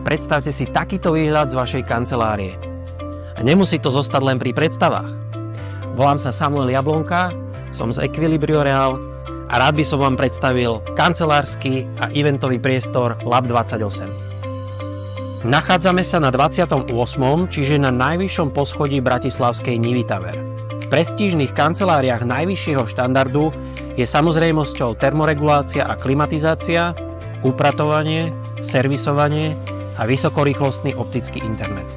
Predstavte si takýto výhľad z vašej kancelárie. A nemusí to zostať len pri predstavách. Volám sa Samuel Jablonka, som z Equilibrio Real a rád by som vám predstavil kancelársky a eventový priestor Lab 28. Nachádzame sa na 28., čiže na najvyššom poschodí bratislavskej Nivy Tower. V prestížnych kanceláriách najvyššieho štandardu je samozrejmosťou termoregulácia a klimatizácia, upratovanie, servisovanie a vysokorýchlostný optický internet.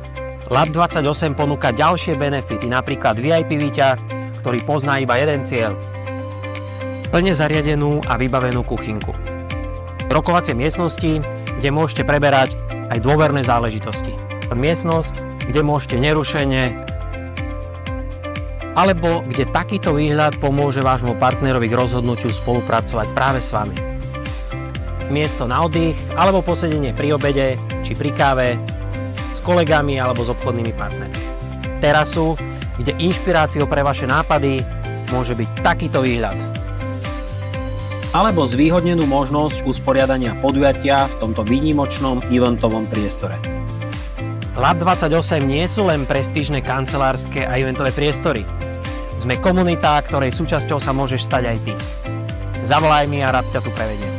Lab 28 ponúka ďalšie benefity, napríklad VIP výťah, ktorý pozná iba jeden cieľ. Plne zariadenú a vybavenú kuchynku. Rokovacie miestnosti, kde môžete preberať aj dôverné záležitosti. Miestnosť, kde môžete nerušene, alebo kde takýto výhľad pomôže vášmu partnerovi k rozhodnutiu spolupracovať práve s vami. Miesto na oddych alebo posedenie pri obede či pri káve s kolegami alebo s obchodnými partnermi. Terasu, kde inšpiráciou pre vaše nápady môže byť takýto výhľad. Alebo zvýhodnenú možnosť usporiadania podujatia v tomto výnimočnom eventovom priestore. Lab 28 nie sú len prestížne kancelárske a eventové priestory. Sme komunita, ktorej súčasťou sa môžeš stať aj ty. Zavolaj mi a rád ťa tu prevediem.